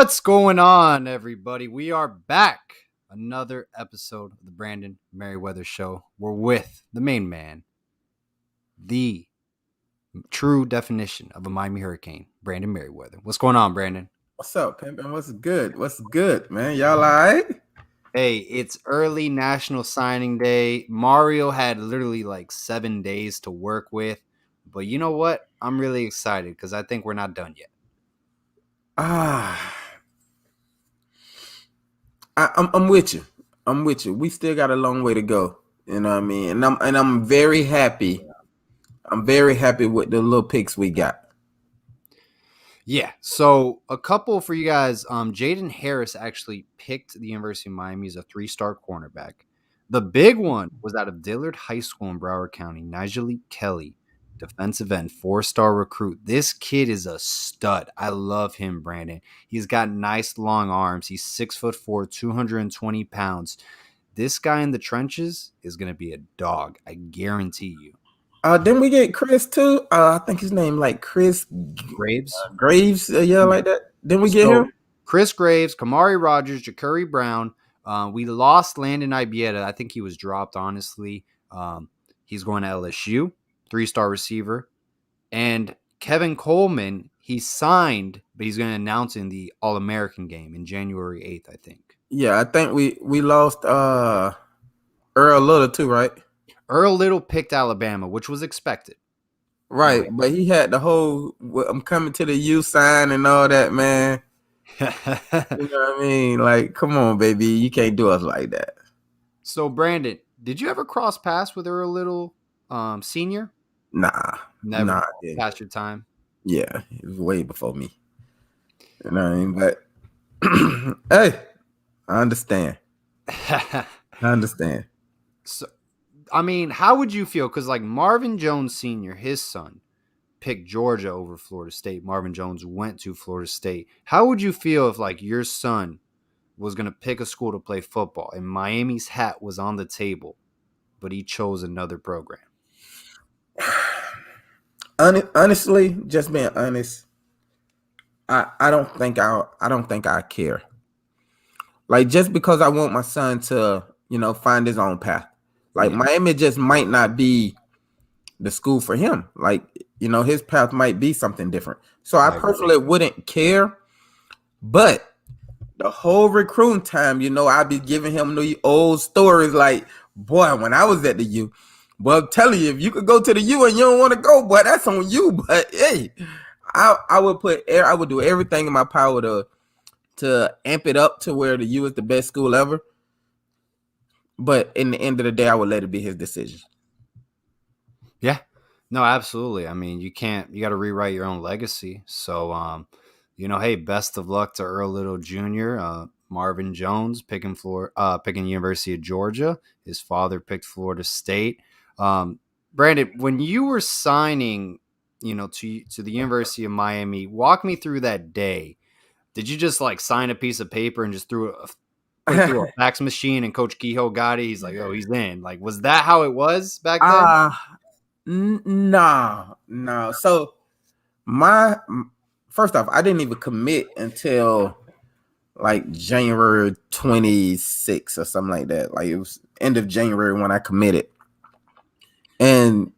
What's going on, everybody? We are back. Another episode of the Brandon Merriweather Show. We're with the main man, the true definition of a Miami Hurricane, Brandon Merriweather. What's going on, Brandon? What's up, pimpin'? What's good? What's good, man? Y'all all right? Hey, it's early National Signing Day. Mario had literally like 7 days to work with. But you know what? I'm really excited because I think we're not done yet. I'm with you. I'm with you. We still got a long way to go. You know what I mean? And I'm very happy. I'm very happy with the little picks we got. Yeah, so a couple for you guys. Jaden Harris actually picked the University of Miami as a 3-star cornerback. The big one was out of Dillard High School in Broward County. Nigel Kelly, defensive end, 4-star recruit. This kid is a stud. I love him, Brandon. He's got nice long arms. He's 6'4", 220 pounds. This guy in the trenches is going to be a dog. I guarantee you. Then we get Chris too. I think his name like Chris Graves. Like that. Then we get him. Chris Graves, Kamari Rogers, Ja'Curry Brown. We lost Landon Ibieta. I think he was dropped, honestly. He's going to LSU, 3-star receiver. And Kevin Coleman, he signed, but he's going to announce in the All-American game in January 8th, I think. Yeah, I think we lost Earl Little too, right? Earl Little picked Alabama, which was expected. Right, but he had the whole "I'm coming to the U" sign and all that, man. You know what I mean? Like, come on, baby. You can't do us like that. So, Brandon, did you ever cross paths with Earl Little senior? Nah. Never. Nah, past your time? Yeah, it was way before me. You know what I mean? But, hey, I understand. So, I mean, how would you feel? Because, like, Marvin Jones Sr., his son, picked Georgia over Florida State. Marvin Jones went to Florida State. How would you feel if, like, your son was going to pick a school to play football and Miami's hat was on the table, but he chose another program? Honestly, just being honest, I don't think I care. Like, just because I want my son to, find his own path. Like, Miami just might not be the school for him. Like, his path might be something different. So I personally wouldn't care. But the whole recruiting time, I'd be giving him the old stories like, boy, when I was at the U. Well, I'm telling you, if you could go to the U and you don't want to go, boy, that's on you. But hey, I would do everything in my power to amp it up to where the U is the best school ever. But in the end of the day, I would let it be his decision. Yeah, no, absolutely. I mean, you got to rewrite your own legacy. So, hey, best of luck to Earl Little Jr., Marvin Jones picking University of Georgia. His father picked Florida State. Brandon, when you were signing, to the University of Miami, walk me through that day. Did you just like sign a piece of paper and just through a fax machine and Coach Kehoe got it? He's like, oh, he's in. Like, was that how it was back then? No. So first off, I didn't even commit until like January 26th or something like that. Like, it was end of January when I committed. And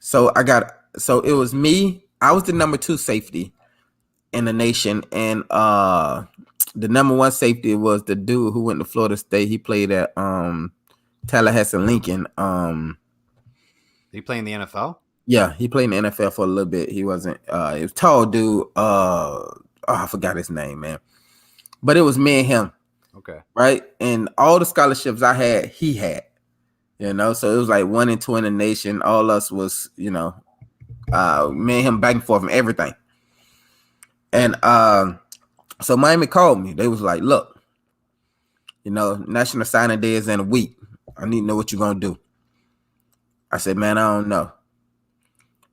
so it was me. I was the number 2 safety in the nation. And the number 1 safety was the dude who went to Florida State. He played at Tallahassee Lincoln. Did he play in the NFL? Yeah, he played in the NFL for a little bit. He wasn't it was a tall dude. I forgot his name, man. But it was me and him. Okay. Right? And all the scholarships I had, he had. So it was like 1 and 2 in the nation. All us was, me and him back and forth and everything. And so Miami called me. They was like, look, National Signing Day is in a week. I need to know what you're going to do. I said, man, I don't know.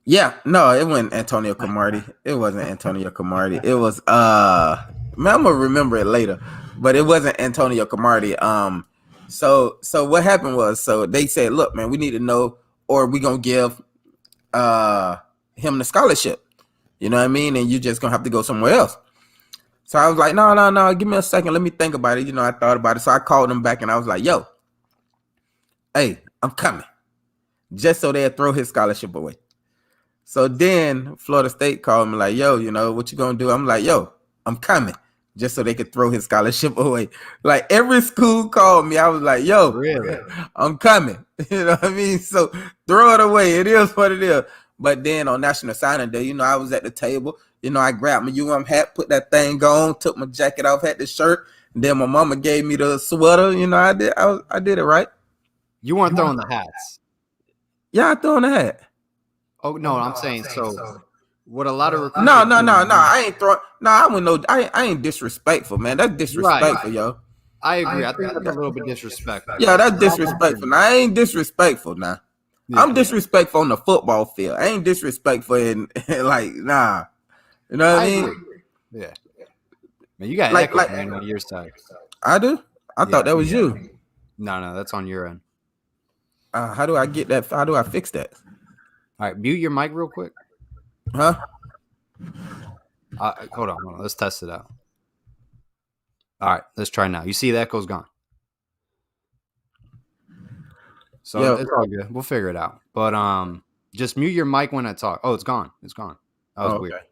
Yeah, no, it wasn't Antonio Cromartie. It wasn't Antonio Cromartie. It was, man, I'm going to remember it later. But it wasn't Antonio Cromartie. So what happened was, so they said, look, man, we need to know, or we going to give him the scholarship. You know what I mean? And you just going to have to go somewhere else. So I was like, no, no, no, give me a second. Let me think about it. I thought about it. So I called him back and I was like, yo, hey, I'm coming. Just so they'd throw his scholarship away. So then Florida State called me like, yo, what you gonna do? I'm like, yo, I'm coming. Just so they could throw his scholarship away. Like every school called me. I was like, yo, Really? I'm coming. You know what I mean? So throw it away. It is what it is. But then on National Signing Day, I was at the table. I grabbed my hat, put that thing on, took my jacket off, had the shirt. And then my mama gave me the sweater. I did it right. You weren't throwing the hats. Yeah, I threw on the hat. Oh no, I'm saying so. What a lot of recruits No, are no, no, no. doing. I ain't throwing. No, I wouldn't know. I ain't disrespectful, man. That's Right. disrespectful, yo. I agree. I think that's a little bit disrespectful. Yeah, that's But I'm with disrespectful. you. Now I ain't disrespectful now. I'm Yeah, disrespectful on the football field. I ain't disrespectful in like nah. You know what I I mean? agree. Yeah, man, you got Like echo, man, on your side. I do. I Yeah. thought that was you. No, no, that's on your end. How do I get that? How do I fix that? All right, mute your mic real quick. Huh? Hold on. Let's test it out. All right, let's try now. You see the echo's gone. So Yeah. it's all good. We'll figure it out. But just mute your mic when I talk. Oh, it's gone. It's gone. That was Oh, weird. okay.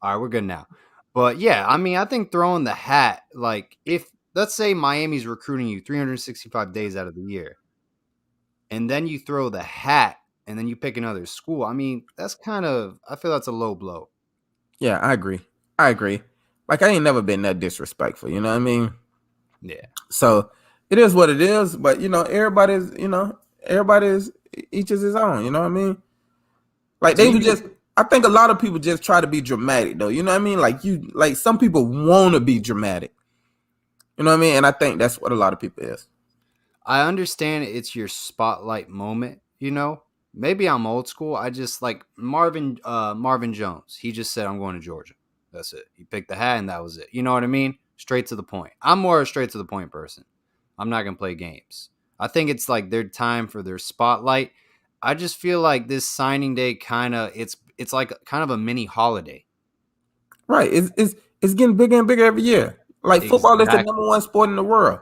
All right, we're good now. But yeah, I mean, I think throwing the hat, like if let's say Miami's recruiting you 365 days out of the year, and then you throw the hat and then you pick another school. I mean, that's kind of I feel that's a low blow. Yeah, I agree. I agree. Like I ain't never been that disrespectful. You know what I mean? Yeah. So it is what it is. But everybody's each is his own. You know what I mean? Like So they you would just. I think a lot of people just try to be dramatic, though. You know what I mean? Like some people want to be dramatic. You know what I mean? And I think that's what a lot of people is. I understand it's your spotlight moment, you know? Maybe I'm old school. I just like Marvin Jones. He just said I'm going to Georgia. That's it. He picked the hat and that was it. You know what I mean? Straight to the point. I'm more a straight to the point person. I'm not going to play games. I think it's like their time for their spotlight. I just feel like this signing day kind of it's like kind of a mini holiday. Right? It's getting bigger and bigger every year. Like football is the Exactly. number one sport in the world.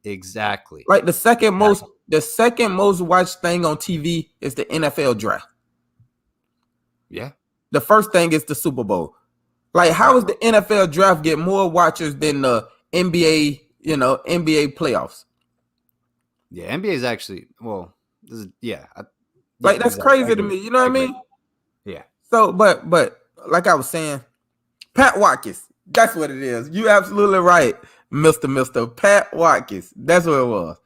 Exactly. Like Exactly. the second most watched thing on TV is the NFL draft. Yeah. The first thing is the Super Bowl. Like, how Right. is the NFL draft get more watchers than the NBA? NBA playoffs. Yeah, NBA is actually well. This is, yeah, yeah, Like that's exactly. I crazy to agree. me. You know what I I agree. mean? Yeah, So, but like I was saying, Pat Watkins. That's what it is. You absolutely right, Mister Pat Watkins. That's what it was.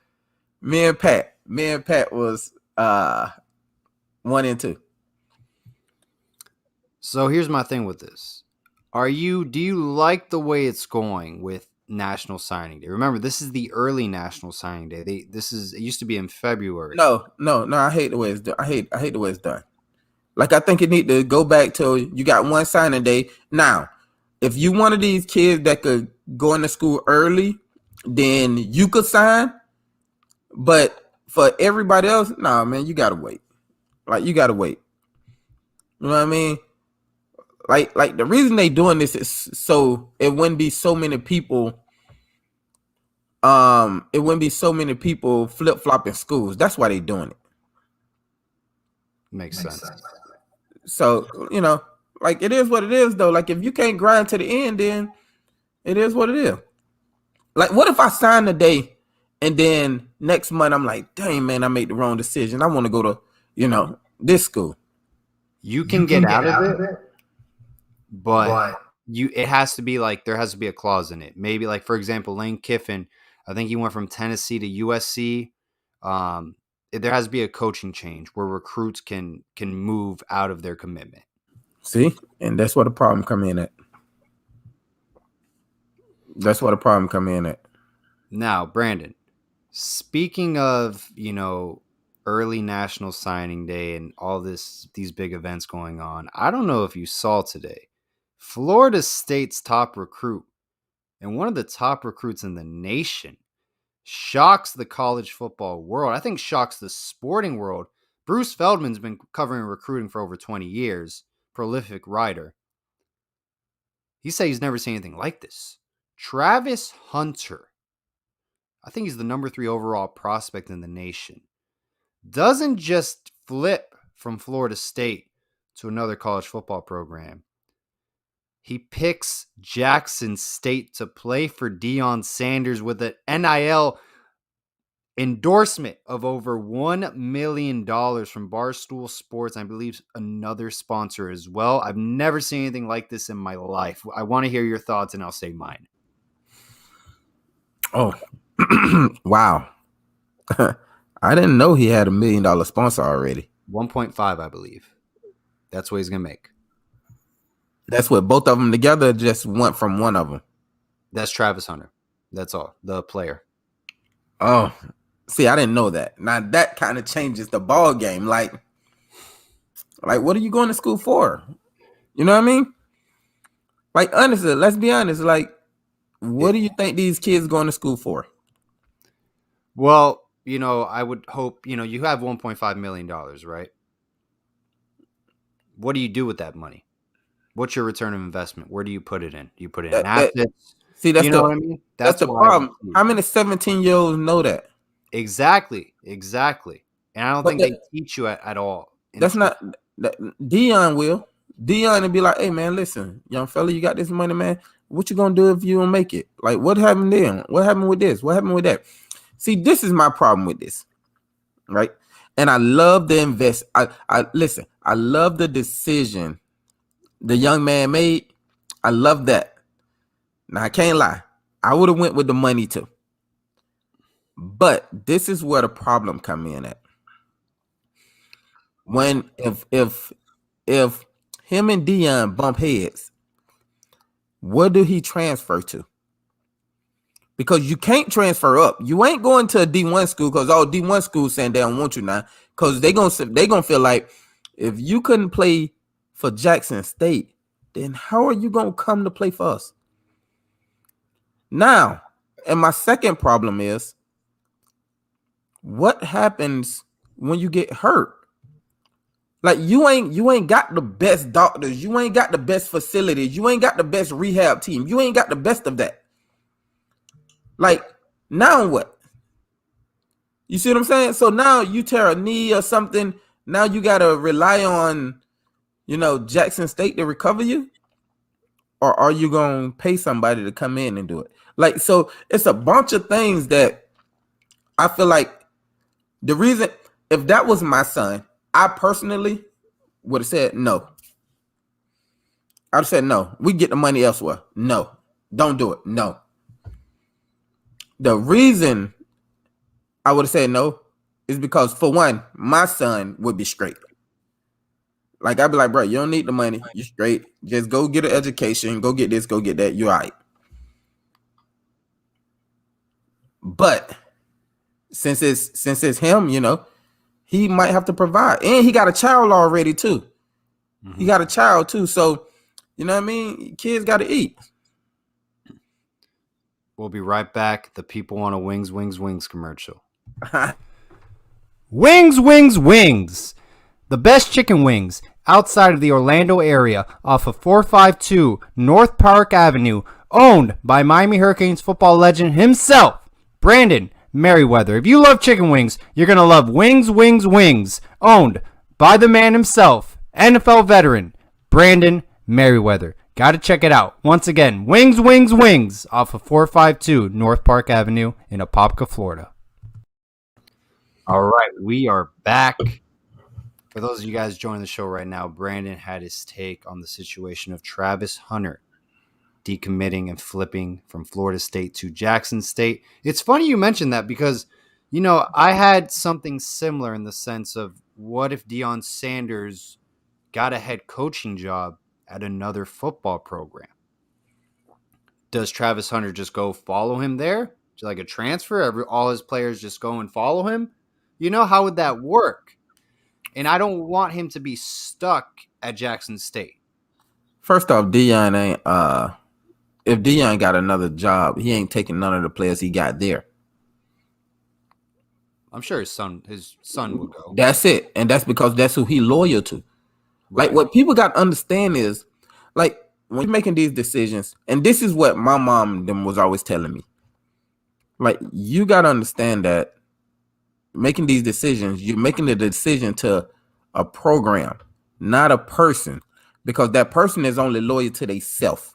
Me and Pat was 1 and 2. so here's my thing with this. Do you like the way it's going with National Signing Day? Remember, this is the early National Signing Day. It used to be in February. No, no, no. I hate the way it's done. I hate the way it's done. Like I think it need to go back to you got one signing day. Now, if you one of these kids that could go into school early, then you could sign. But for everybody else, nah, man, you gotta wait. Like you gotta wait. You know what I mean? Like the reason they doing this is so it wouldn't be so many people. It wouldn't be so many people flip flopping schools. That's why they doing it. Makes sense. So like it is what it is though. Like if you can't grind to the end, then it is what it is. Like what if I sign today and then next month I'm like, dang man, I made the wrong decision. I want to go to this school. You can get out of it, but it has to be like there has to be a clause in it. Maybe like for example, Lane Kiffin. I think he went from Tennessee to USC. There has to be a coaching change where recruits can move out of their commitment. See, and that's where the problem come in at. That's where the problem come in at. Now, Brandon, speaking of, early National Signing Day and all these big events going on, I don't know if you saw today. Florida State's top recruit and one of the top recruits in the nation shocks the college football world. I think shocks the sporting world. Bruce Feldman's been covering recruiting for over 20 years, prolific writer. He said he's never seen anything like this. Travis Hunter, I think he's the number 3 overall prospect in the nation, doesn't just flip from Florida State to another college football program. He picks Jackson State to play for Deion Sanders with an NIL endorsement of over $1 million from Barstool Sports. I believe another sponsor as well. I've never seen anything like this in my life. I want to hear your thoughts, and I'll say mine. Oh, wow. I didn't know he had $1 million sponsor already. 1.5, I believe. That's what he's going to make. That's what both of them together just went from one of them. That's Travis Hunter. That's all. The player. Oh, see, I didn't know that. Now that kind of changes the ball game. Like, what are you going to school for? You know what I mean? Like, honestly, let's be honest. Like, what do you think these kids going to school for? Well, I would hope, you have $1.5 million, right? What do you do with that money? What's your return of investment? Where do you put it in? Do you put it in assets? See, that's what I mean? That's the problem. How many 17-year-olds know that? Exactly. And I don't think they teach you at all. That's not Deion will. Deion will be like, hey man, listen, young fella, you got this money, man. What you gonna do if you don't make it? Like, what happened then? What happened with this? What happened with that? See, this is my problem with this, right? And I love the listen, I love the decision the young man made. I love that. Now I can't lie. I would have went with the money too. But this is where the problem come in at. When if him and Deion bump heads, where do he transfer to? Because you can't transfer up. You ain't going to a D1 school because all D1 schools saying they don't want you now. Because they gonna feel like if you couldn't play for Jackson State, then how are you gonna come to play for us? Now, and my second problem is, what happens when you get hurt? Like, you ain't got the best doctors, you ain't got the best facilities, you ain't got the best rehab team, you ain't got the best of that. Like, now what? You see what I'm saying? So now you tear a knee or something, now you gotta rely on, Jackson State to recover you? Or are you gonna pay somebody to come in and do it? Like, so it's a bunch of things that I feel like the reason, if that was my son, I personally would have said no. I'd have said no. We get the money elsewhere. No, don't do it. No. The reason I would have said no is because, for one, my son would be straight. Like, I'd be like, bro, you don't need the money. You're straight. Just go get an education. Go get this. Go get that. You're all right. But since it's him, he might have to provide. And he got a child already, too. Mm-hmm. He got a child, too. So, you know what I mean? Kids got to eat. We'll be right back. The people want a Wings, Wings, Wings commercial. Wings, Wings, Wings. The best chicken wings outside of the Orlando area off of 452 North Park Avenue, owned by Miami Hurricanes football legend himself, Brandon Merriweather. If you love chicken wings, you're going to love Wings, Wings, Wings, owned by the man himself, NFL veteran, Brandon Merriweather. Got to check it out. Once again, Wings, Wings, Wings off of 452 North Park Avenue in Apopka, Florida. All right, we are back. For those of you guys joining the show right now, Brandon had his take on the situation of Travis Hunter decommitting and flipping from Florida State to Jackson State. It's funny you mentioned that because, I had something similar in the sense of, what if Deion Sanders got a head coaching job at another football program? Does Travis Hunter just go follow him there? Like a transfer? All his players just go and follow him? How would that work? And I don't want him to be stuck at Jackson State. First off, Deion ain't if Deion got another job, he ain't taking none of the players he got there. I'm sure his son will go. That's it. And that's because that's who he loyal to. Right. Like, what people got to understand is, like, when you're making these decisions, and this is what my mom them was always telling me, like you got to understand that making these decisions, you're making the decision to a program, not a person, because that person is only loyal to themselves.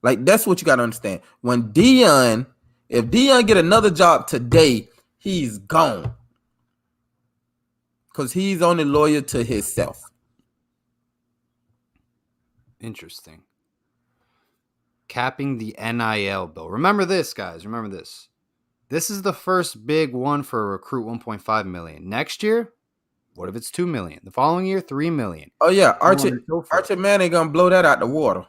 Like that's what you got to understand. When Dion, if Dion get another job today, he's gone because he's only loyal to himself. Interesting. Capping the NIL bill. Remember this, guys. Remember this. This is the first big one for a recruit, 1.5 million. Next year, what if it's 2 million? The following year, 3 million. Oh yeah, Archie Manning gonna blow that out the water.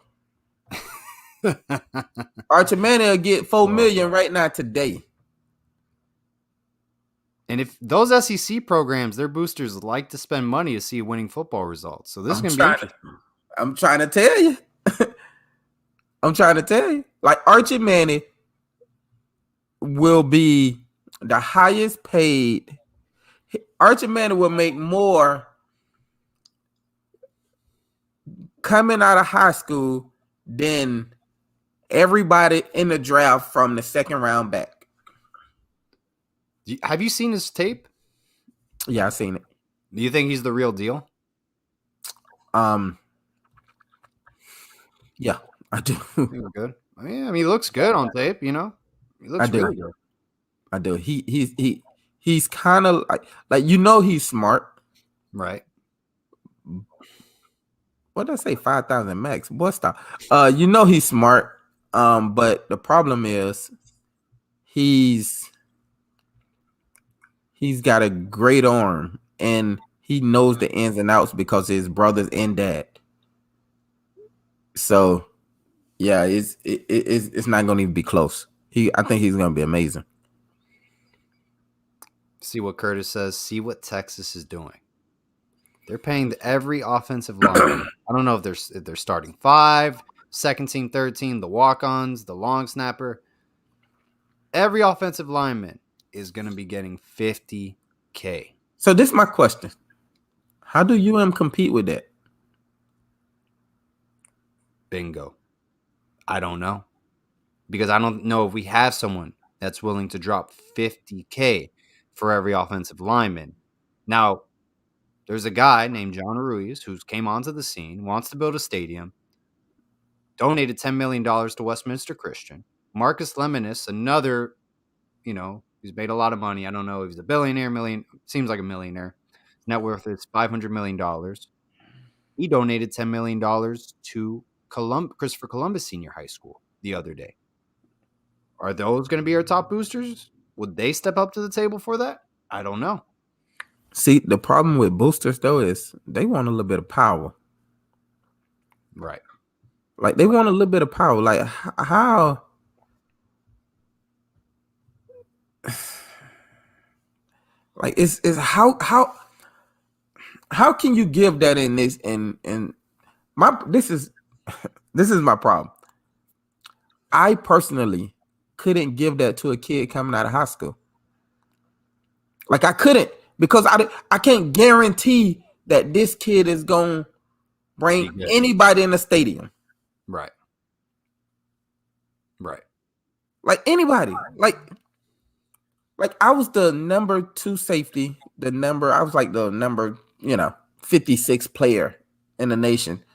Archie Manning will get 4 million right now today. And if those SEC programs, their boosters like to spend money to see winning football results. So this is going to be interesting. I'm trying to tell you. I'm trying to tell you. Like Archie Manning will be the highest paid. Archie Manning will make more coming out of high school than everybody in the draft from the second round back. Have you seen his tape? Yeah, I've seen it. Do you think he's the real deal? Yeah, I do. Good. I mean, he looks good on tape. You know, he looks really good. I do. He's kind of like you know he's smart, right? What did I say? 5,000 max. What stop? You know he's smart. But the problem is he's got a great arm and he knows the ins and outs because of his brothers and dad. So yeah, it's not gonna even be close. I think he's gonna be amazing. See what Curtis says. See what Texas is doing. They're paying every offensive line. I don't know if they're starting 5, second team, third team, the walk-ons, the long snapper. Every offensive lineman is going to be getting $50K. So this is my question. How do UM compete with that? Bingo. I don't know. Because I don't know if we have someone that's willing to drop $50K for every offensive lineman. Now, there's a guy named John Ruiz who came onto the scene, wants to build a stadium, donated $10 million to Westminster Christian. Marcus Lemonis, another, he's made a lot of money. I don't know if he's a billionaire, seems like a millionaire. His net worth is $500 million. He donated $10 million to Christopher Columbus Senior High School the other day. Are those going to be our top boosters? Would they step up to the table for that? I don't know. See, the problem with boosters, though, is they want a little bit of power. Right. Like, they want a little bit of power. Like, how... Like, it's how can you give that in this? And this is my problem. I personally couldn't give that to a kid coming out of high school. Like, I couldn't. Because I can't guarantee that this kid is going to bring anybody in the stadium. Right. Right. Like anybody. Like I was the number 2 safety. I was like the number, 56 player in the nation.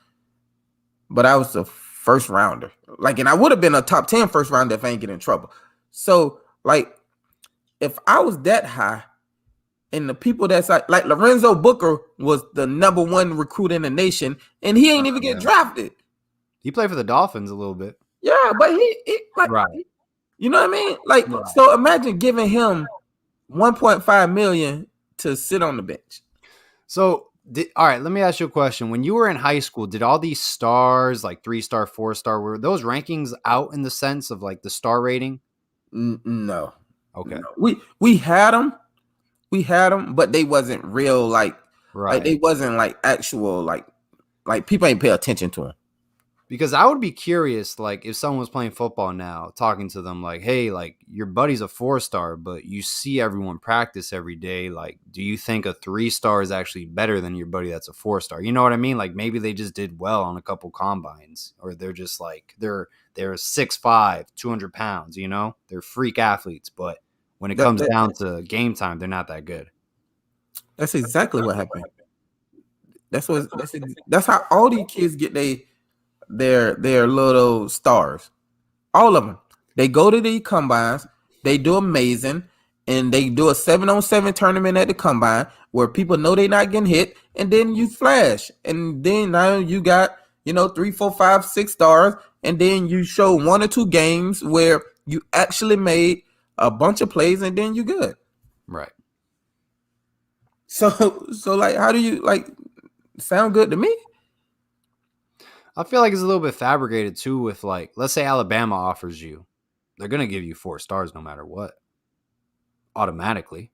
But I was the first rounder. Like, and I would have been a top 10 first rounder if I ain't get in trouble. So, like, if I was that high, and the people that's like Lorenzo Booker was the number 1 recruit in the nation, and he ain't even get drafted. He played for the Dolphins a little bit. Yeah, but he like, right. You know what I mean? Like, right. So imagine giving him 1.5 million to sit on the bench. So, all right, let me ask you a question. When you were in high school, did all these stars, like 3-star, 4-star, were those rankings out in the sense of like the star rating? No. Okay. No. We had them. But they wasn't real, like, right. Like they wasn't like actual, like people ain't pay attention to them. Because I would be curious, like, if someone was playing football now, talking to them, like, hey, like, your buddy's a 4-star, but you see everyone practice every day. Like, do you think a 3-star is actually better than your buddy that's a 4-star? You know what I mean? Like, maybe they just did well on a couple combines, or they're just like, they're 6'5", 200 pounds, you know? They're freak athletes, but when it That, comes that down to game time, they're not that good. that's exactly what happened. That's how all these kids get their little stars. All of them. They go to the combines, they do amazing, and they do a 7-on-7 tournament at the combine where people know they're not getting hit, and then you flash. And then now you got, 3, 4, 5, 6 stars, and then you show 1 or 2 games where you actually made a bunch of plays, and then you're good. Right. So like, how do you like sound good to me? I feel like it's a little bit fabricated too with, like, let's say Alabama offers you. They're going to give you 4 stars no matter what. Automatically.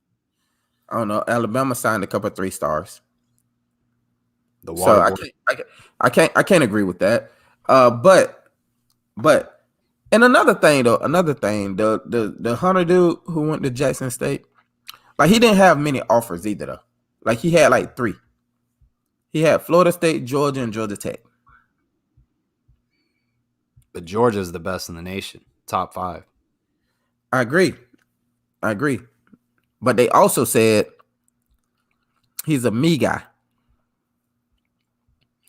I don't know. Alabama signed a couple of 3 stars. The So water I can't agree with that. But and another thing, the Hunter dude who went to Jackson State, like, he didn't have many offers either though. Like, he had like 3. He had Florida State, Georgia, and Georgia Tech. But Georgia's the best in the nation. Top 5. I agree. But they also said he's a me guy.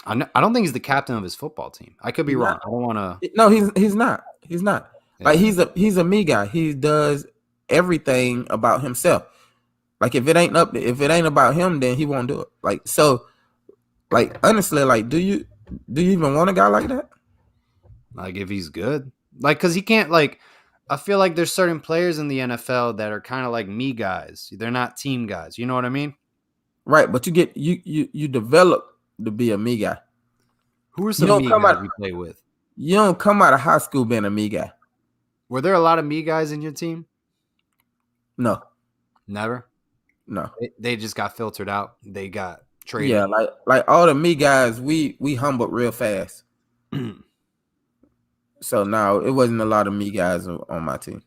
I don't think he's the captain of his football team. I could be wrong. I don't want to. No, he's not. Yeah. Like, he's a me guy. He does everything about himself. Like, if it ain't about him, then he won't do it. Like, so, like, honestly, like, do you even want a guy like that? Like, if he's good, like, because he can't, like, I feel like there's certain players in the NFL that are kind of like me guys. They're not team guys. You know what I mean? Right, but you develop to be a me guy. Who are some me guys we play with? You don't come out of high school being a me guy. Were there a lot of me guys in your team? No. Never? No. They just got filtered out. They got traded. Yeah, like all the me guys, we humbled real fast. So no, it wasn't a lot of me guys on my team.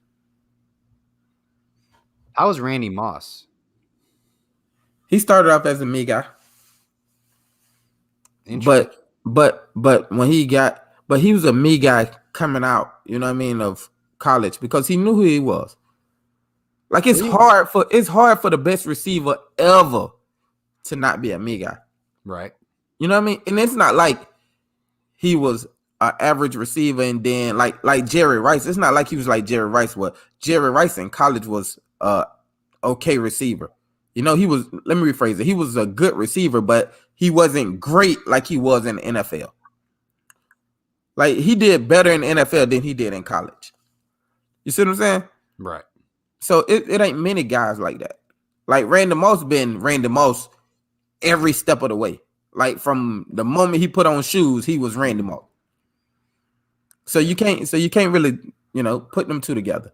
How was Randy Moss? He started off as a me guy. But when he was a me guy coming out, you know what I mean, of college, because he knew who he was. Like, it's hard for the best receiver ever to not be a me guy. Right. You know what I mean? And it's not like he was an average receiver and then like Jerry Rice. It's not like he was like Jerry Rice. What Jerry Rice in college was okay receiver. You know, he was, let me rephrase it. He was a good receiver, but he wasn't great like he was in the NFL. Like, he did better in the NFL than he did in college. You see what I'm saying? Right. So it ain't many guys like that. Like, Randy Moss been Randy Moss every step of the way. Like, from the moment he put on shoes, he was Randy Moss. So you can't really, put them two together.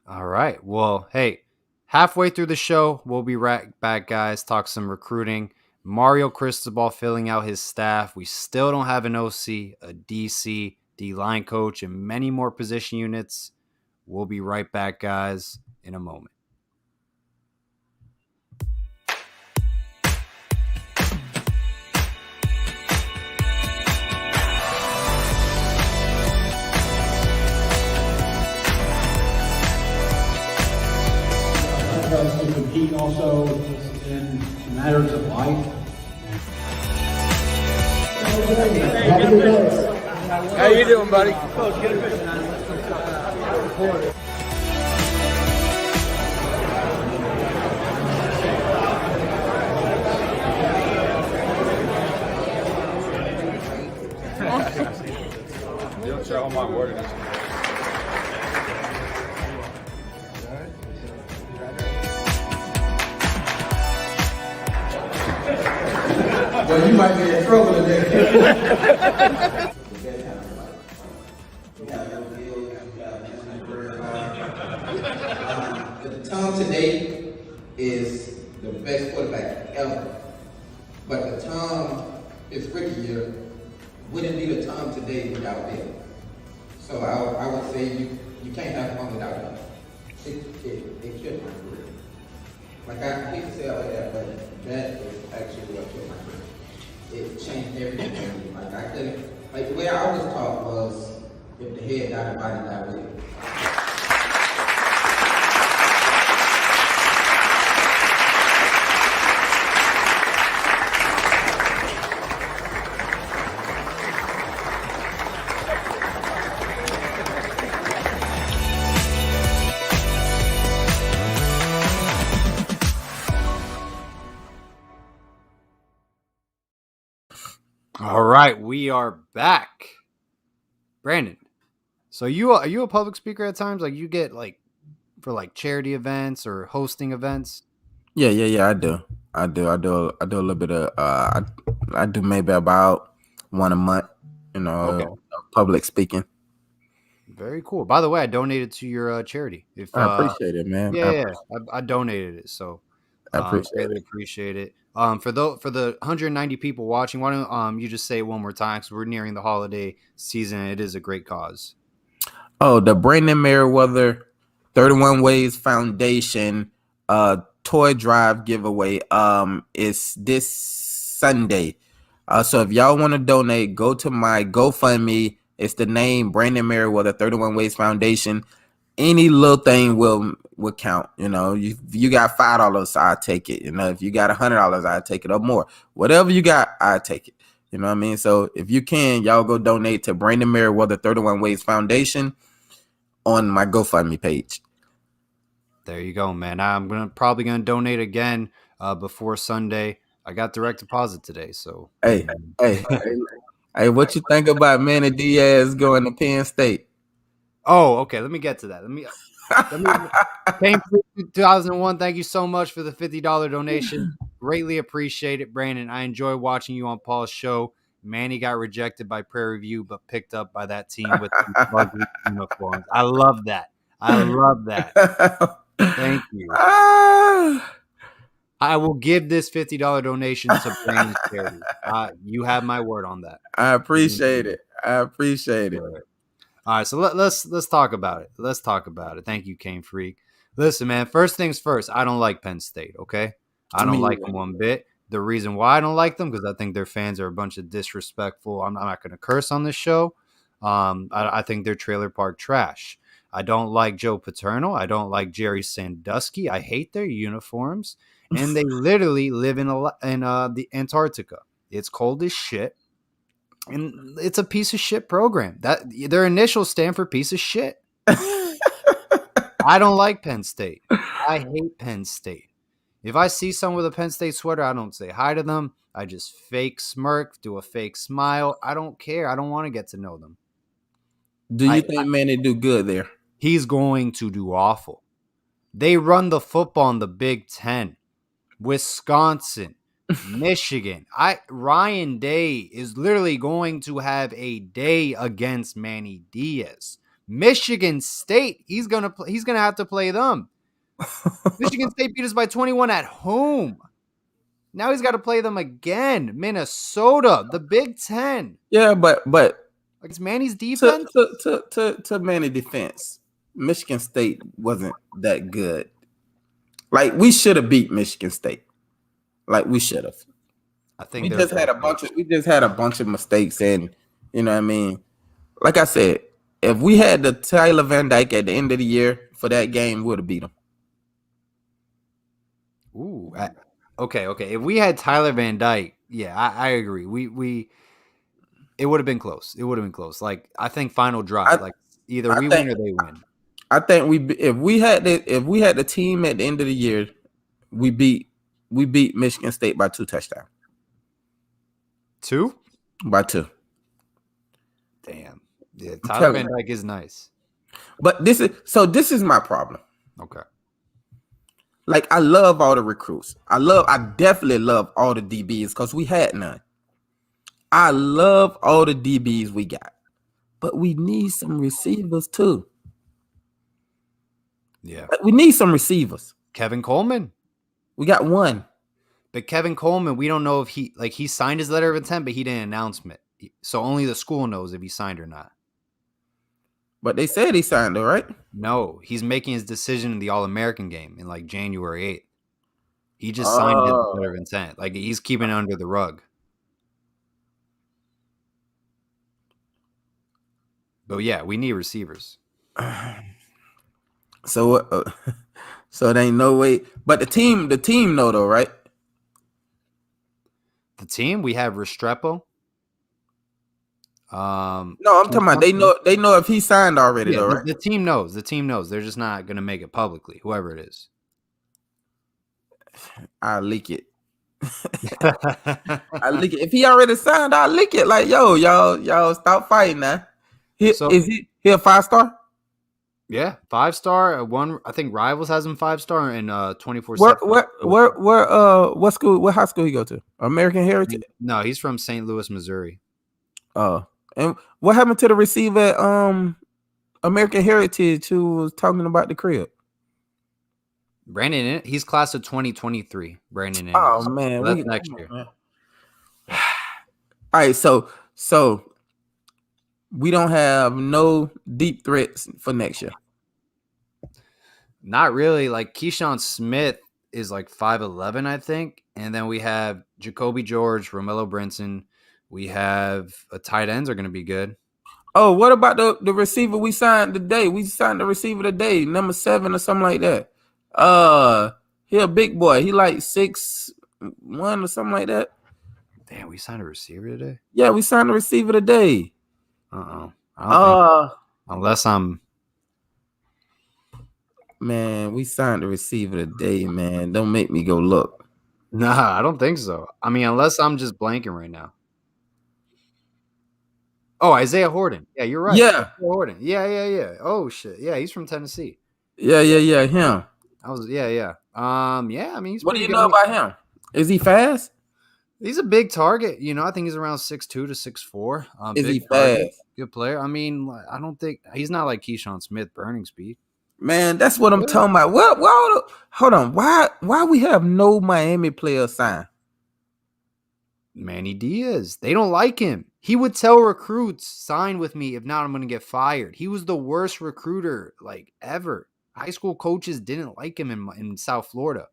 All right. Well, hey, halfway through the show, we'll be right back, guys. Talk some recruiting. Mario Cristobal filling out his staff. We still don't have an OC, a DC, D-line coach, and many more position units. We'll be right back, guys, in a moment. To compete also in matters of life. How you doing, buddy? You don't show my word. Well, you might be in trouble today. Tom today is the best quarterback ever. But the Tom his rookie year, wouldn't be the time today without him. So I would say you can't have fun without him. It killed my career. Like I hate to say it like that, but that is actually what killed my career. It changed everything for me. Like I couldn't, like the way I was taught was if the head died, the body died with it. All right, we are back. Brandon, so are you a public speaker at times? Like you get like for like charity events or hosting events? Yeah. I do a little bit of. I do maybe about one a month. Okay. Public speaking. Very cool. By the way, I donated to your charity. If I appreciate it, man. I donated it, so I appreciate greatly it. appreciate it. For the 190 people watching, why don't you just say it one more time? Because we're nearing the holiday season. It is a great cause. Oh, the Brandon Merriweather 31 Ways Foundation toy drive giveaway is this Sunday. So if y'all want to donate, go to my GoFundMe. It's the name Brandon Merriweather 31 Ways Foundation. Any little thing will count. You got $5, I'll take it. If you got $100, I'll take it or more. Whatever you got, I'll take it. You know what I mean? So if you can, y'all go donate to Brandon Merriweather 31 Ways Foundation on my GoFundMe page. There you go, man. I'm probably gonna donate again before Sunday. I got direct deposit today, so Hey, what you think about Manny Diaz going to Penn State? Oh, okay. Let me get to that. Let me Pain 2001. Thank you so much for the $50 donation. Greatly appreciate it, Brandon. I enjoy watching you on Paul's show. Manny got rejected by Prairie View, but picked up by that team with the ugly uniforms. I love that. Thank you. I will give this $50 donation to Brandon's charity. You have my word on that. I appreciate it. All right, so let's talk about it. Let's talk about it. Thank you, Cane Freak. Listen, man, first things first, I don't like Penn State, okay? I don't like them one bit. The reason why I don't like them, because I think their fans are a bunch of disrespectful. I'm not going to curse on this show. I think they're trailer park trash. I don't like Joe Paterno. I don't like Jerry Sandusky. I hate their uniforms. And they literally live in the Antarctica. It's cold as shit. And it's a piece of shit program. That their initials stand for piece of shit. I don't like Penn State. I hate Penn State. If I see someone with a Penn State sweater, I don't say hi to them. I just fake smirk, do a fake smile. I don't care. I don't want to get to know them. Do you think Manny do good there? He's going to do awful. They run the football in the Big Ten. Wisconsin, Michigan. Ryan Day is literally going to have a day against Manny Diaz. Michigan State, he's gonna have to play them. Michigan State beat us by 21 at home. Now he's got to play them again. Minnesota, the Big Ten. Yeah, but it's Manny's defense. To Manny's defense, Michigan State wasn't that good. Like we should have beat Michigan State. Like we should have. I think we just had a bunch of mistakes, and you know what I mean. Like I said, if we had the Tyler Van Dyke at the end of the year for that game, we would have beat them. Ooh, okay. If we had Tyler Van Dyke, yeah, I agree. It would have been close. Like I think final drive, either we win or they win. I think if we had the team at the end of the year, we beat Michigan State by 2 touchdowns. 2? By 2. Damn. Yeah, Tyler Van Dyke is nice. But this is my problem. Okay. Like I love all the recruits. I definitely love all the DBs because we had none. I love all the DBs we got. But we need some receivers too. Yeah. We need some receivers. Kevin Coleman. We got one. But Kevin Coleman, we don't know if he signed his letter of intent, but he didn't announce it. So only the school knows if he signed or not. But they said he signed it, right? No, he's making his decision in the All-American game in like January 8th. He just signed his Oh. letter of intent. Like he's keeping it under the rug. But yeah, we need receivers. So so there ain't no way. But the team know though, right? The team, we have Restrepo. No, I'm talking about they know if he signed already Yeah, though, right? the team knows. The team knows. They're just not going to make it publicly, whoever it is. I'll leak it. I leak it. If he already signed, I'll leak it. Like, yo, y'all stop fighting now. Is he a 5-star? Yeah, 5-star. One, I think Rivals has him 5-star in 24/7. What school? What high school he go to? American Heritage? No, he's from St. Louis, Missouri. Oh, and what happened to the receiver at American Heritage who was talking about the crib? Brandon, he's class of 2023. Brandon. Oh man, so that's next year. All right, so we don't have no deep threats for next year. Not really. Like Keyshawn Smith is like 5'11", I think, and then we have Jacoby George, Romello Brinson. We have tight ends are going to be good. Oh, what about the receiver we signed today? We signed the receiver today, number 7 or something like that. He a big boy. He like 6'1" or something like that. Damn, we signed a receiver today? Yeah, we signed a receiver today. I don't think, unless I'm. Man, we signed a receiver today, man. Don't make me go look. Nah, I don't think so. I mean, unless I'm just blanking right now. Oh, Isaiah Horton. Yeah, you're right. Yeah. Isaiah Horton. Yeah. Oh shit. Yeah, he's from Tennessee. Yeah. Him. Yeah. Yeah, I mean, he's What do pretty you good. know about him? Is he fast? He's a big target. I think he's around 6'2" to 6'4". Is big he target, fast? good player. I mean, I don't think he's not like Keyshawn Smith burning speed. Man, that's what I'm talking about. Hold on. Why we have no Miami players signed? Manny Diaz. They don't like him. He would tell recruits, sign with me. If not, I'm going to get fired. He was the worst recruiter like ever. High school coaches didn't like him in South Florida.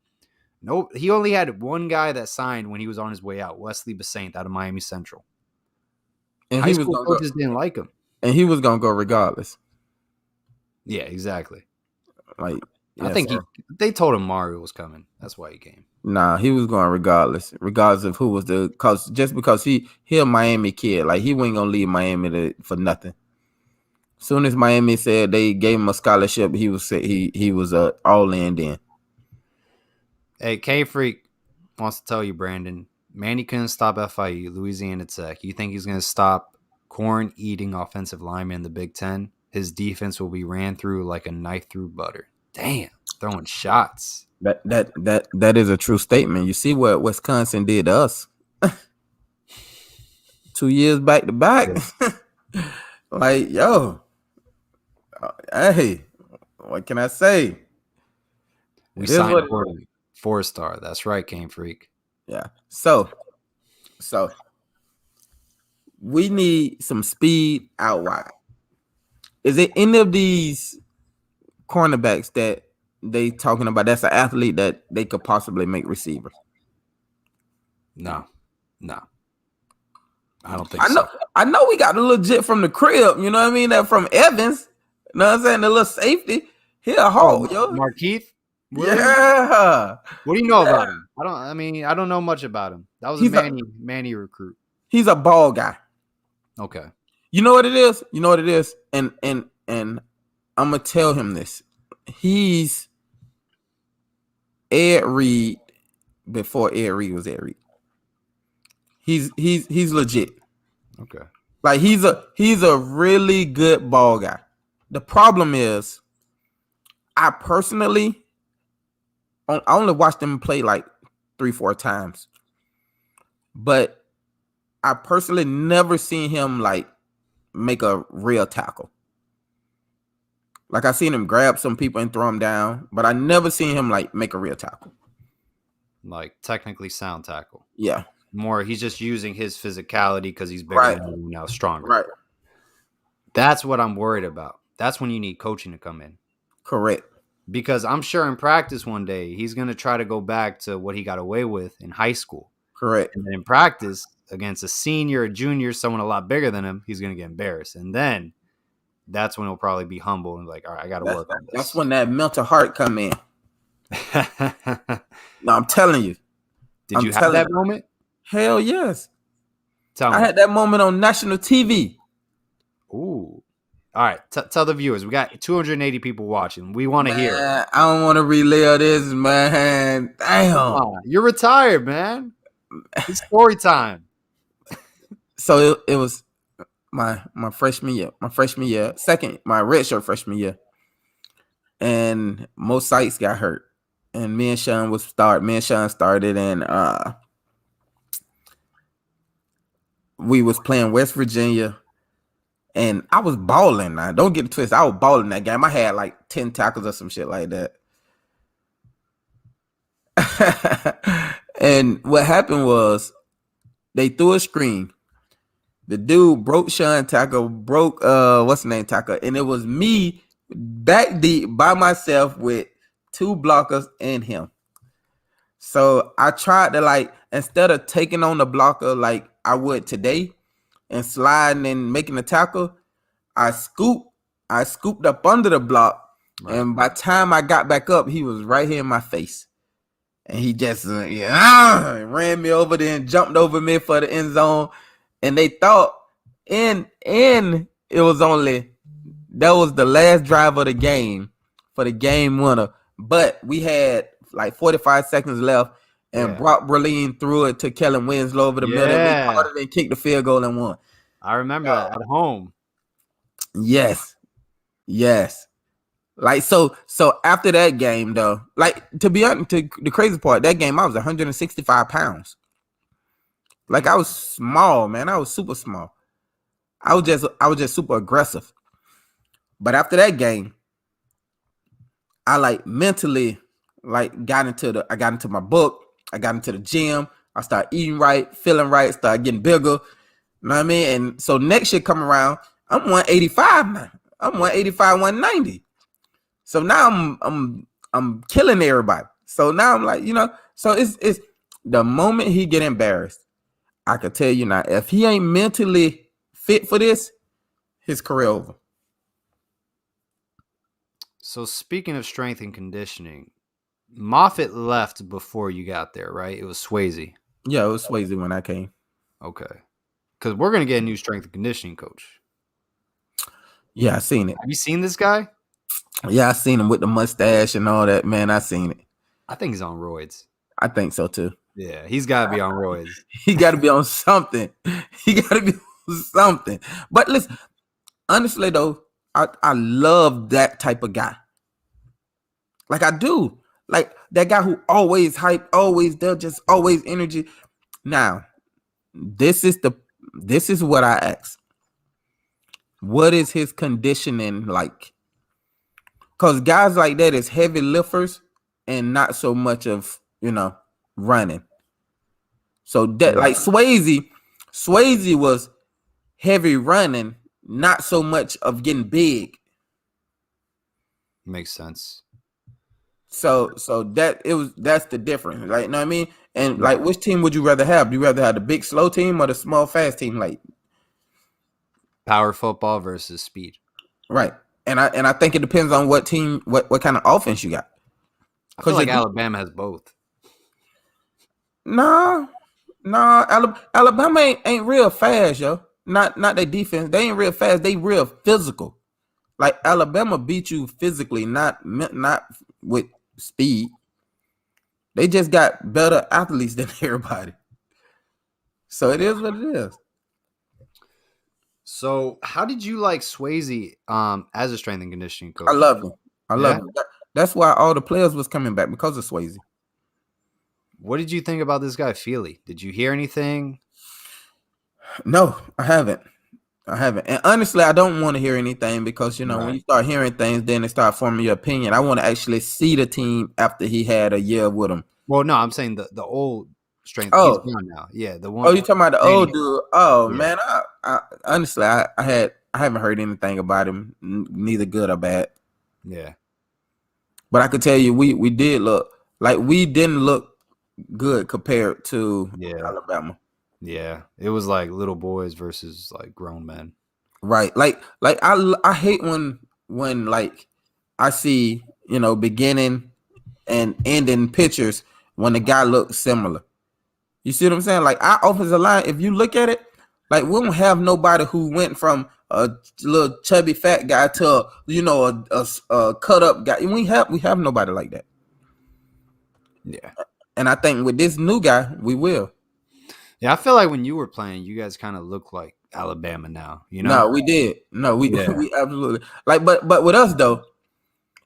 Nope. He only had one guy that signed when he was on his way out, Wesley Basaint out of Miami Central. And high school coaches didn't like him. And he was going to go regardless. Yeah, exactly. Like, I think they told him Mario was coming. That's why he came. Nah, he was going regardless of who was because he a Miami kid. Like, he wasn't gonna leave Miami for nothing. Soon as Miami said they gave him a scholarship, he was all in then. Hey, K Freak wants to tell you, Brandon, Manny couldn't stop FIU, Louisiana Tech. You think he's gonna stop corn-eating offensive linemen in the Big Ten? His defense will be ran through like a knife through butter. Damn, throwing shots. That is a true statement. You see what Wisconsin did to us 2 years back to back. Like, yo, hey, what can I say? We signed 4-star. That's right, Game Freak. Yeah. So we need some speed out wide. Is it any of these cornerbacks that they talking about that's an athlete that they could possibly make receiver? No. I don't think so. I know we got a legit from the crib, you know what I mean? That from Evans. You know what I'm saying? The little safety. He a hole, yo. Markeith? Yeah. What do you know about him? I don't know much about him. That was a Manny recruit. He's a ball guy. Okay. You know what it is? And I'm gonna tell him this. He's Ed Reed before Ed Reed was Ed Reed. He's legit. Okay. Like he's a really good ball guy. The problem is, I personally only watched him play like 3-4 times, but I personally never seen him like make a real tackle. Like I seen him grab some people and throw them down, but I never seen him like make a real tackle. like technically sound tackle. Yeah. More, he's just using his physicality because he's bigger Right. than you, now stronger. Right. That's what I'm worried about. That's when you need coaching to come in. Correct. Because I'm sure in practice one day, he's going to try to go back to what he got away with in high school. Correct. And then in practice, against a senior, a junior, someone a lot bigger than him, he's going to get embarrassed. And then that's when he'll probably be humble and like, all right, I got to work on this. That's when that mental heart come in. No, I'm telling you. Did you have that moment? Hell yes. Tell me. I had that moment on national TV. Ooh. All right. Tell the viewers. We got 280 people watching. We want to hear it. I don't want to relive this, man. Damn. You're retired, man. It's story time. So it was my freshman year. My redshirt freshman year. And most sites got hurt. And me and Sean started, and we was playing West Virginia, and I was balling. Now, don't get it twisted. I was balling that game. I had like 10 tackles or some shit like that. And what happened was they threw a screen. The dude broke Sean tackle, broke what's the name tackle, and it was me back deep by myself with 2 blockers and him. So I tried to, like, instead of taking on the blocker like I would today and sliding and making a tackle, I scooped up under the block, right. And by the time I got back up, he was right here in my face. And he just ran me over there and jumped over me for the end zone. And they thought, and it was that was the last drive of the game for the game winner. But we had like 45 seconds left, and Brock Berlin threw it to Kellen Winslow over the middle. And we caught it and kicked the field goal and won. I remember that at home. Yes. Like so after that game, though, like, to be honest, the crazy part, that game I was 165 pounds. Like, I was small, man. I was super small. I was just super aggressive. But after that game, I like mentally got into my book. I got into the gym. I started eating right, feeling right, started getting bigger. You know what I mean? And so next year come around, I'm 185 now. I'm 185, 190. So now I'm killing everybody. So now I'm like, so it's the moment he get embarrassed, I could tell you now, if he ain't mentally fit for this, his career over. So speaking of strength and conditioning, Moffitt left before you got there, right? It was Swayze. Yeah, it was Swayze when I came. Okay. Because we're going to get a new strength and conditioning coach. Yeah, I seen it. Have you seen this guy? Yeah, I seen him with the mustache and all that, man. I seen it. I think he's on roids. I think so, too. Yeah, he's got to be on roids. He got to be on something. But listen, honestly, though, I love that type of guy. Like, I do. Like, that guy who always hype, always there, just always energy. Now, this is what I ask. What is his conditioning like? Because guys like that is heavy lifters and not so much of, running. So that, like, Swayze was heavy running, not so much of getting big. Makes sense. So that's the difference. Like, you know what I mean? And like, which team would you rather have? Do you rather have the big slow team or the small fast team? Like, power football versus speed. Right. And I think it depends on what team, what kind of offense you got. I feel like Alabama has both. No, Alabama ain't real fast, yo. Not their defense. They ain't real fast. They real physical. Like, Alabama beat you physically, not with speed. They just got better athletes than everybody. So it is what it is. So how did you like Swayze as a strength and conditioning coach? I love him. I love him. That's why all the players was coming back, because of Swayze. What did you think about this guy, Feely? Did you hear anything? No, I haven't. And honestly, I don't want to hear anything because, when you start hearing things, then it start forming your opinion. I want to actually see the team after he had a year with him Well, no, I'm saying the old strength. He's Oh, gone now. Yeah, the oh, one. you talking about the Danny. old dude? Oh Yeah, man, I honestly, I haven't heard anything about him, neither good or bad. yeah, But I could tell you, we did look like we didn't look good compared to yeah, Alabama. yeah. It was like little boys versus like grown men. Right. Like I hate when like I see, beginning and ending pictures when the guy looks similar. You see what I'm saying? Like our offensive line, if you look at it, like we don't have nobody who went from a little chubby fat guy to a cut up guy. We have nobody like that. Yeah, And I think with this new guy, we will. yeah. I feel like when you were playing, you guys kind of look like Alabama now. You know? No, we did. No, we Yeah, we absolutely like. But with us though,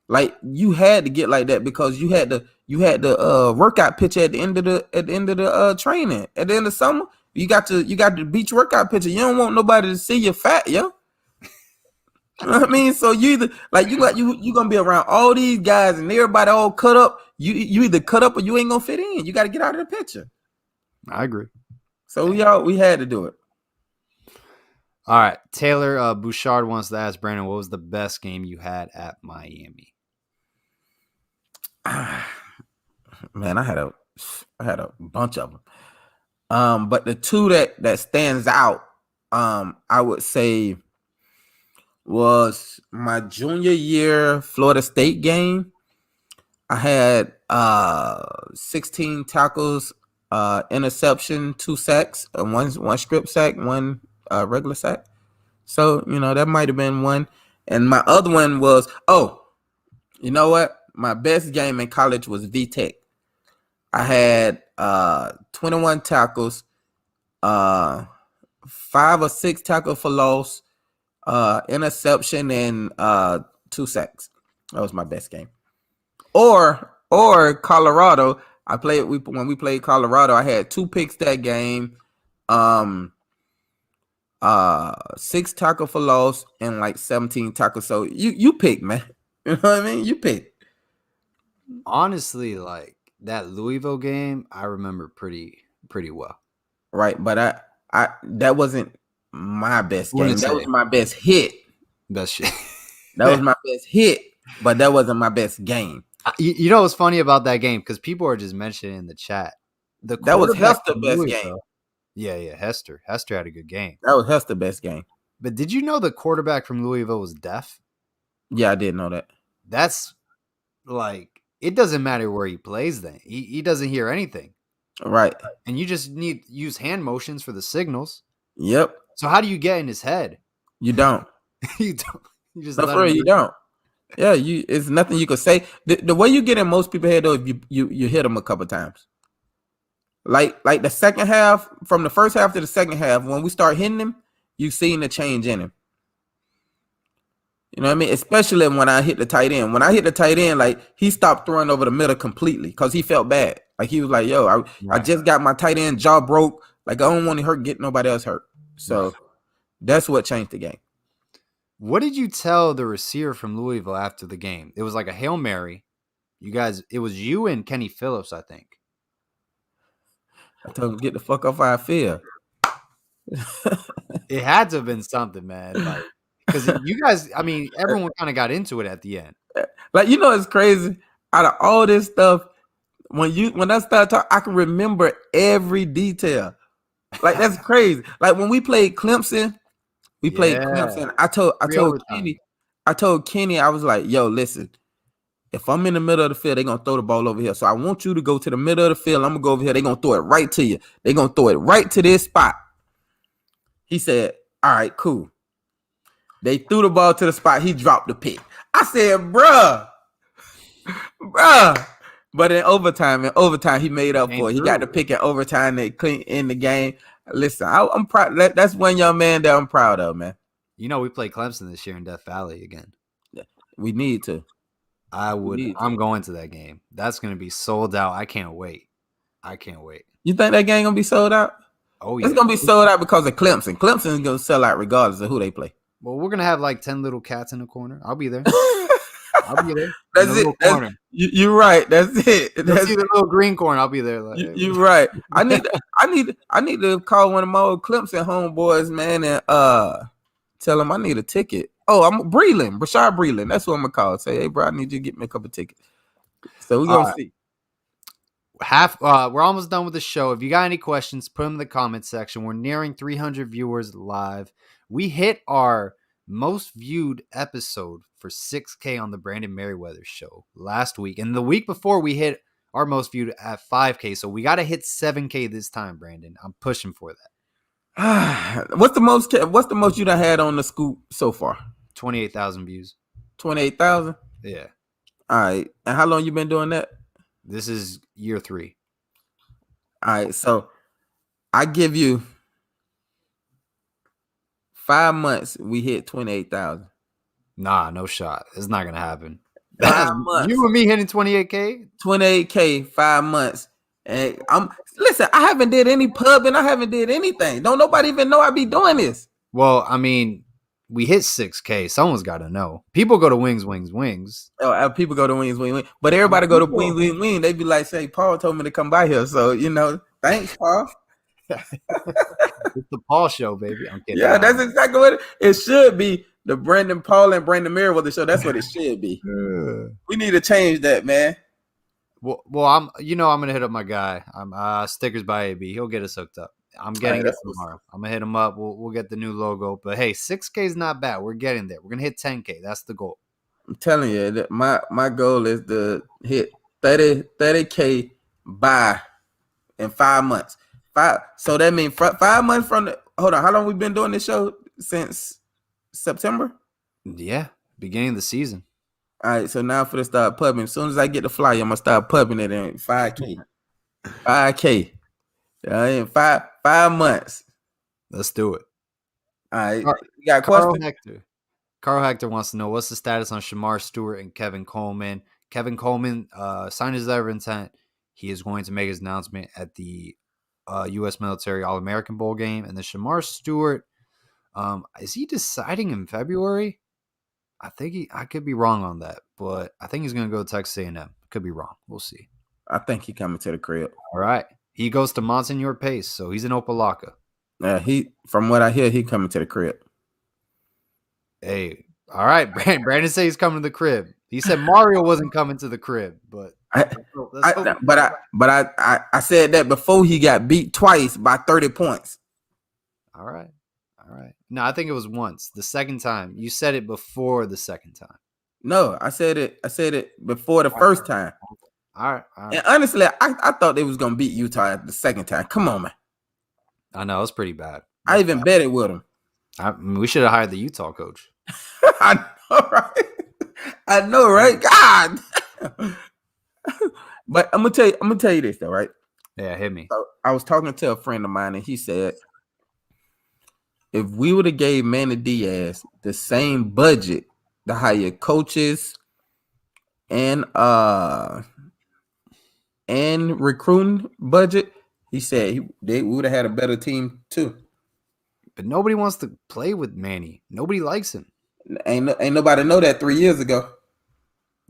like you had to get like that because you had the workout picture at the end of the training at the end of summer. You got the beach workout picture. You don't want nobody to see you fat, yo. You know what I mean? So you either like you gonna be around all these guys and everybody all cut up. You either cut up or you ain't gonna fit in. You got to get out of the picture. I agree. So we had to do it. All right, Taylor Bouchard wants to ask Brandon, what was the best game you had at Miami? Man, I had a bunch of them. But the two that stands out, I would say was my junior year Florida State game. I had 16 tackles, interception, 2 sacks, one strip sack, one regular sack. So, that might have been one. And my other one was, you know what? My best game in college was VTech. I had 21 tackles, 5 or 6 tackles for loss, interception, and 2 sacks. That was my best game. Or Colorado. When we played Colorado, I had 2 picks that game, 6 tackles for loss, and like 17 tackles. So you pick, man. You know what I mean? You pick. Honestly, like that Louisville game, I remember pretty well. Right, but I that wasn't my best game. Wouldn't That say was my best hit. best shit. That was my best hit, but that wasn't my best game. You know what's funny about that game? Because people are just mentioning in the chat. The That was quarterback Hester's from best Louisville- game. Yeah, Hester. Hester had a good game. That was Hester's best game. But did you know the quarterback from Louisville was deaf? Yeah, I did know that. That's like, it doesn't matter where he plays then. He doesn't hear anything. Right. And you just need to use hand motions for the signals. Yep. So how do you get in his head? You don't. You don't. You just No, let for real, him you don't. Yeah, it's nothing you could say. The way you get in most people's head though, if you hit them a couple times. Like the second half, from the first half to the second half, when we start hitting him, you seen the change in him. You know what I mean? Especially when I hit the tight end. When I hit the tight end, like he stopped throwing over the middle completely because he felt bad. Like he was like, "Yo, I Right. just got my tight end jaw broke. Like I don't want to get nobody else hurt." So that's what changed the game. What did you tell the receiver from Louisville after the game? It was like a Hail Mary. You guys, it was you and Kenny Phillips, I think. I told him get the fuck off our field. It had to have been something, man. Like, because you guys, I mean, everyone kind of got into it at the end. Like it's crazy. Out of all this stuff, when I started talking, I can remember every detail. Like that's crazy. Like when we played Clemson, I told Kenny, I was like, "Yo, listen, if I'm in the middle of the field, they're gonna throw the ball over here. So I want you to go to the middle of the field. I'm gonna go over here. They're gonna throw it right to you. They're gonna throw it right to this spot." He said, "All right, cool." They threw the ball to the spot. He dropped the pick. I said, bruh. But in overtime, he made up for it. He got the pick in overtime and clean in the game. Listen, I'm proud. That's one young man that I'm proud of, man. You know, we play Clemson this year in Death Valley again. We need to. I'm going to that game. That's going to be sold out. I can't wait. You think that game gonna be sold out? Oh yeah, it's gonna be sold out because of Clemson. Clemson is gonna sell out regardless of who they play. Well, we're gonna have like 10 little cats in the corner. I'll be there. I'll be there. That's it. You're right. That's it. You'll That's see the little green corn. I'll be there. Like, hey, you're right. I need to call one of my old Clemson homeboys, man, and tell him I need a ticket. Oh, I'm Rashard Breeland. That's what I'm gonna call. Say, hey, bro, I need you to get me a couple tickets. So we're gonna see. we're almost done with the show. If you got any questions, put them in the comment section. We're nearing 300 viewers live. We hit our most viewed episode for 6K on the Brandon Merriweather show last week, and the week before we hit our most viewed at 5K. So we got to hit 7K this time, Brandon. I'm pushing for that. What's the most you done had on the scoop so far? 28,000 views. 28,000. Yeah. All right. And how long you been doing that? This is year 3. All right. So I give you 5 months. We hit 28,000. Nah, no shot. It's not gonna happen. 5 months. You and me hitting 28K? 28K, 5 months. And listen, I haven't did any pub and I haven't did anything. Don't nobody even know I be doing this. Well, I mean, we hit 6K. Someone's got to know. People go to Wings. Oh, people go to Wings. But everybody go to Wings. They be like, say, Paul told me to come by here. So, thanks, Paul. It's the Paul show, baby. I'm kidding. Yeah, that's exactly what it should be. The Brandon Paul and Brandon Merriweather show. That's what it should be. We need to change that, man. Well, I'm gonna hit up my guy. I'm Stickers by AB. He'll get us hooked up. I'm getting it tomorrow. I'm gonna hit him up. We'll get the new logo. But hey, 6K is not bad. We're getting there. We're gonna hit 10K. That's the goal. I'm telling you, that my goal is to hit 30K by in 5 months. So that means 5 months from the. Hold on, how long we been doing this show? Since September? Yeah, beginning of the season. All right, so now for the start pubbing. As soon as I get the flyer, I'm gonna start pubbing it in 5K. 5K. In 5 months. Let's do it. All right. You got a question? Carl Hector wants to know what's the status on Shamar Stewart and Kevin Coleman. Kevin Coleman signed his letter of intent. He is going to make his announcement at the U.S. Military All-American Bowl game. And then Shamar Stewart, is he deciding in February? I could be wrong on that, but I think he's going to go to Texas A&M. Could be wrong. We'll see. I think he coming to the crib. All right. He goes to Monsignor Pace, so he's in Opelika. From what I hear, he coming to the crib. Hey, all right. Brandon said he's coming to the crib. He said Mario wasn't coming to the crib, but I said that before he got beat twice by 30 points. All right. No, I think it was once. The second time. You said it before the second time. No, I said it before the first time. All right. And honestly, I thought they was gonna beat Utah the second time. Come on, man. I know, it was pretty bad. I even bet it with him. We should have hired the Utah coach. I know, right? God. But I'm gonna tell you this though, right? Yeah, hit me. So I was talking to a friend of mine, and he said, if we would have gave Manny Diaz the same budget to hire coaches and recruiting budget, he said they would have had a better team too. But nobody wants to play with Manny. Nobody likes him. Ain't nobody know that 3 years ago.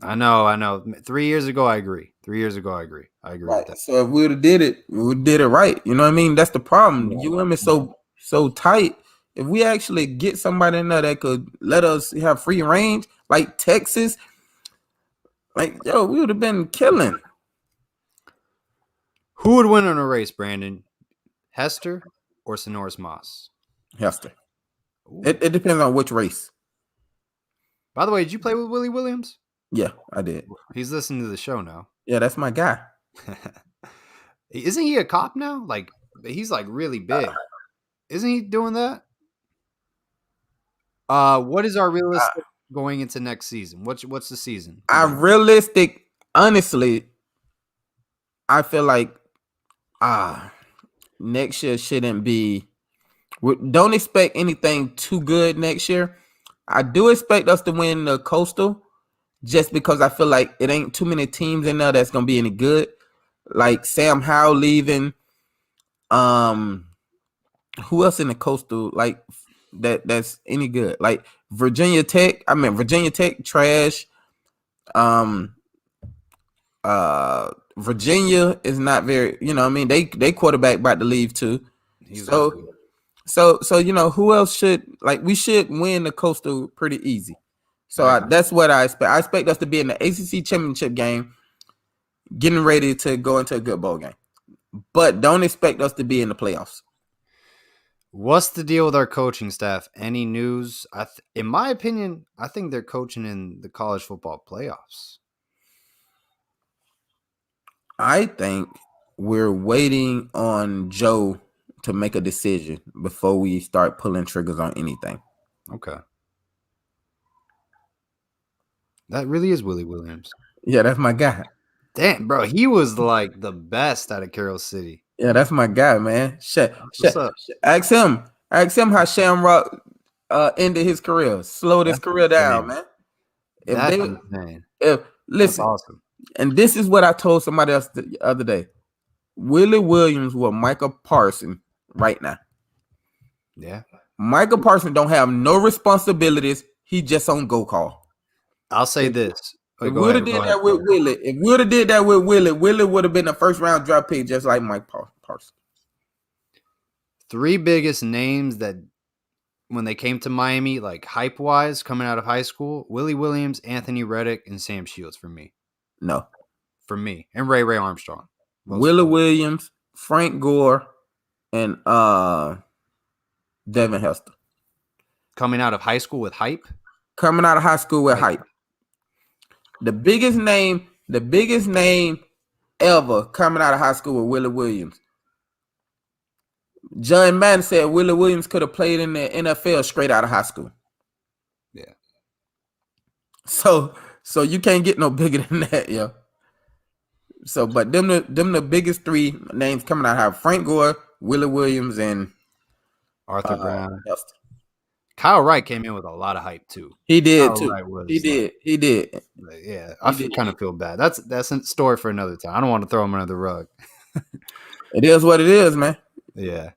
I know. 3 years ago, I agree. I agree Right. with that. So if we would have did it, we would did it right. You know what I mean? That's the problem. UM is so tight. If we actually get somebody in there that could let us have free range, like Texas, we would have been killing. Who would win in a race, Brandon? Hester or Sonoris Moss? Hester. It depends on which race. By the way, did you play with Willie Williams? Yeah, I did. He's listening to the show now. Yeah, that's my guy. Isn't he a cop now? Like, he's like really big. Isn't he doing that? What is our realistic going into next season? What's the season? Honestly, I feel like next year shouldn't be. Don't expect anything too good next year. I do expect us to win the Coastal, just because I feel like it ain't too many teams in there that's gonna be any good. Like Sam Howell leaving. Who else in the Coastal like that's any good? Like Virginia Tech. Virginia Tech trash. Virginia is not very, I mean, they quarterback about to leave too. He's So good. so who else should, like, we should win the Coastal pretty easy. So I agree. that's what I expect. I expect us to be in the ACC championship game, getting ready to go into a good bowl game. But don't expect us to be in the playoffs. What's the deal with our coaching staff? Any news? In my opinion, I think they're coaching in the college football playoffs. I think we're waiting on Joe to make a decision before we start pulling triggers on anything. Okay. That really is Willie Williams. Yeah, that's my guy. Damn, bro, he was like the best out of Carroll City. Yeah, that's my guy, man. What's up? Ask him how Shamrock ended his career, slowed his career down, man. That's insane. Listen, That's awesome. and this is what I told somebody else the other day. Willie Williams with Michael Parsons right now. Yeah. Michael Parsons don't have no responsibilities. He just on go call. I'll say this. If we would have did that with Willie, Willie would have been a first round draft pick just like Mike Parsons. Three biggest names that when they came to Miami, like hype wise, coming out of high school, Willie Williams, Anthony Reddick, and Sam Shields for me. No. For me. And Ray Armstrong. Willie Williams, Frank Gore, and Devin Hester. Coming out of high school with hype? Coming out of high school with hype. The biggest name ever coming out of high school with Willie Williams. John Madden said Willie Williams could have played in the NFL straight out of high school. Yeah. So you can't get no bigger than that, yo. So, but them the biggest three names coming out of Frank Gore, Willie Williams, and Arthur Brown. Hester. Kyle Wright came in with a lot of hype too. He did Kyle too. Wright was He did. Yeah, I kind of feel bad. That's a story for another time. I don't want to throw him under the rug. It is what it is, man. Yeah.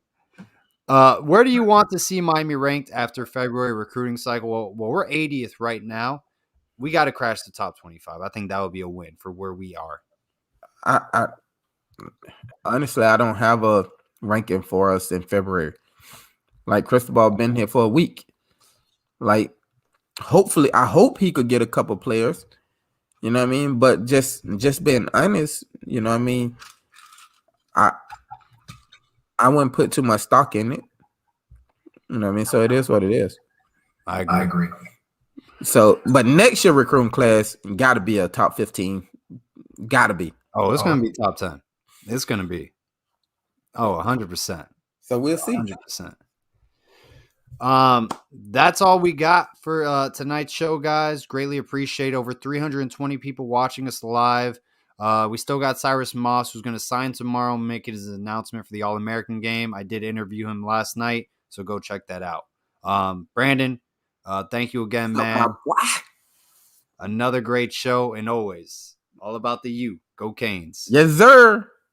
Where do you want to see Miami ranked after February recruiting cycle? Well, we're 80th right now. We got to crash the top 25. I think that would be a win for where we are. I honestly, I don't have a ranking for us in February. Like, Cristobal been here for a week. Like, hopefully, I hope he could get a couple players. You know what I mean? But just being honest, you know what I mean? I wouldn't put too much stock in it. You know what I mean? So it is what it is. I agree. So, but next year recruiting class got to be a top 15. Got to be. Oh, it's going to be top 10. It's going to be. Oh, 100%. So we'll see. 100%. That's all we got for tonight's show, guys. Greatly appreciate over 320 people watching us live. We still got Cyrus Moss, who's going to sign tomorrow and make it his announcement for the All-American game. I did interview him last night, so go check that out. Brandon, thank you again, man. Another great show, and always all about the U. Go Canes. Yes, sir.